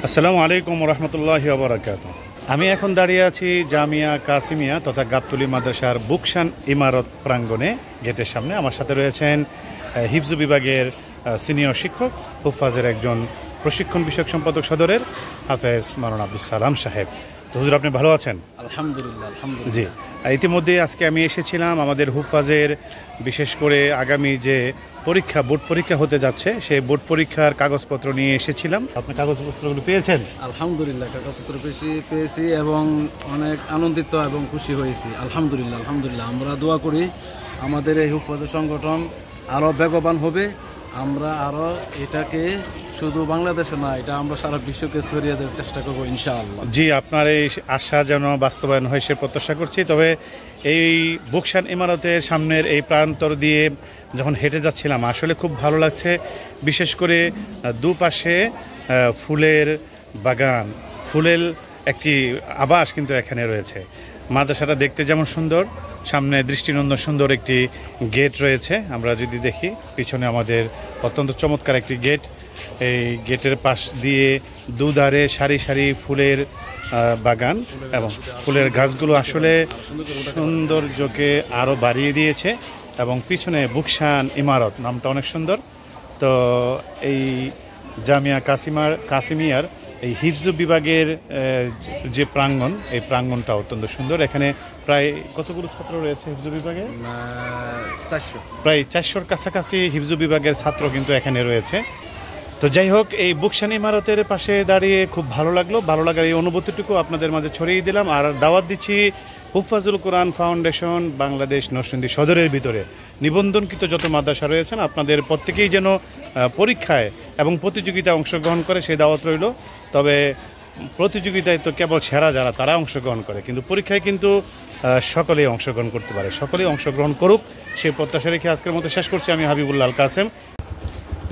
আসসালামু আলাইকুম রহমতুল্লাহি ওয়া বারাকাতুহু। আমি এখন দাঁড়িয়ে আছি জামিয়া কাসিমিয়া তথা গাবতলী মাদ্রাসার বুকশান ইমারত প্রাঙ্গণে, গেটের সামনে। আমার সাথে রয়েছেন হিফজ বিভাগের সিনিয়র শিক্ষক, হুফাজের একজন প্রশিক্ষণ বিষয়ক সম্পাদক সদরের হাফেজ মাওলানা আব্দুস সালাম সাহেব। তো হুজুর, আপনি ভালো আছেন? আলহামদুলিল্লাহ, আলহামদুলিল্লাহ। জি, ইতিমধ্যে আজকে আমি এসেছিলাম আমাদের হুফাজের, বিশেষ করে আগামী যে পরীক্ষা, বোর্ড পরীক্ষা হতে যাচ্ছে, সেই বোর্ড পরীক্ষার কাগজপত্র নিয়ে এসেছিলাম। আপনি কাগজপত্রগুলো পেয়েছেন? আলহামদুলিল্লাহ, কাগজপত্র পেয়েছি এবং অনেক আনন্দিত এবং খুশি হয়েছি। আলহামদুলিল্লাহ, আলহামদুলিল্লাহ। আমরা দোয়া করি আমাদের এই হুফাজের সংগঠন আরও বেগবান হবে। আমরা আরও এটাকে শুধু বাংলাদেশে না, এটা আমরা সারা বিশ্বকে ছড়িয়ে দেওয়ার চেষ্টা করবো ইনশাআল্লাহ। জি, আপনার এই আশা যেন বাস্তবায়ন হয় সে প্রত্যাশা করছি। তবে এই বুকশান ইমারতের সামনের এই প্রান্তর দিয়ে যখন হেঁটে যাচ্ছিলাম, আসলে খুব ভালো লাগছে। বিশেষ করে দুপাশে ফুলের বাগান, ফুলের একটি আবাস কিন্তু এখানে রয়েছে। মাদ্রাসাটা দেখতে যেমন সুন্দর, সামনে দৃষ্টিনন্দন সুন্দর একটি গেট রয়েছে। আমরা যদি দেখি, পিছনে আমাদের অত্যন্ত চমৎকার একটি গেট। এই গেটের পাশ দিয়ে দুধারে সারি সারি ফুলের বাগান এবং ফুলের গাছগুলো আসলে সৌন্দর্যকে আরও বাড়িয়ে দিয়েছে। এবং পিছনে বুকশান ইমারত নামটা অনেক সুন্দর। তো এই জামিয়া কাসিমিয়ার এই হিফজ বিভাগের যে প্রাঙ্গণ, এই প্রাঙ্গণটা অত্যন্ত সুন্দর। এখানে প্রায় কতগুলো ছাত্র রয়েছে হিফজ বিভাগে? 400, প্রায় 400-র কাছাকাছি হিফজ বিভাগের ছাত্র কিন্তু এখানে রয়েছে। তো যাই হোক, এই বুকশান ইমারতের পাশে দাঁড়িয়ে খুব ভালো লাগলো। ভালো লাগার এই অনুভূতিটুকু আপনাদের মাঝে ছড়িয়ে দিলাম। আর দাওয়াত দিচ্ছি হুফাজুল কোরআন ফাউন্ডেশন বাংলাদেশ নরসিংদী সদরের ভিতরে নিবন্ধনকৃত যত মাদ্রাসা রয়েছেন, আপনাদের প্রত্যেকেই যেন পরীক্ষায় এবং প্রতিযোগিতায় অংশগ্রহণ করে, সেই দাওয়াত রইল। তবে প্রতিযোগিতায় তো কেবল সেরা যারা, তারা অংশগ্রহণ করে, কিন্তু পরীক্ষায় কিন্তু সকলেই অংশগ্রহণ করতে পারে। সকলেই অংশগ্রহণ করুক, সেই প্রত্যাশা রেখে আজকের মতো শেষ করছি। আমি হাবিবুল্লাহ আল কাসেম।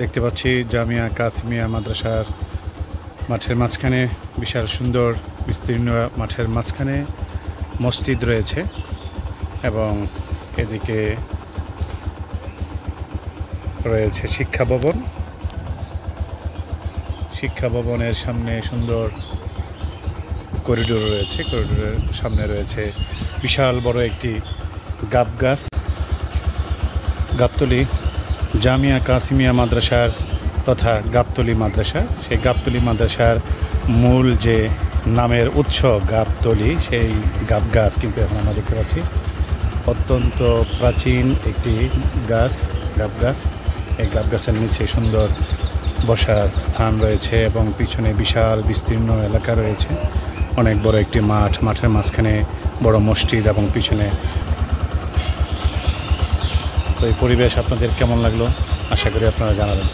দেখতে পাচ্ছি জামিয়া কাসিমিয়া মাদ্রাসার মাঠের মাঝখানে বিশাল সুন্দর বিস্তীর্ণ মাঠের মাঝখানে মসজিদ রয়েছে এবং এদিকে রয়েছে শিক্ষা ভবন। শিক্ষা ভবনের সামনে সুন্দর করিডোর রয়েছে। করিডোরের সামনে রয়েছে বিশাল বড় একটি গাব গাছ। গাবতলী জামিয়া কাসিমিয়া মাদ্রাসার তথা গাবতলী মাদ্রাসা, সেই গাবতলী মাদ্রাসার মূল যে নামের উৎস গাবতলী, সেই গাব গাছ কিন্তু এখন আমরা দেখতে পাচ্ছি। অত্যন্ত প্রাচীন একটি গাছ, গাব গাছ। এই গাব গাছের নিচে সুন্দর বসার স্থান রয়েছে এবং পিছনে বিশাল বিস্তীর্ণ এলাকা রয়েছে। অনেক বড় একটি মাঠ, মাঠের মাঝখানে বড় মসজিদ এবং পিছনে। তো এই পরিবেশ আপনাদের কেমন লাগলো আশা করি আপনারা জানাবেন।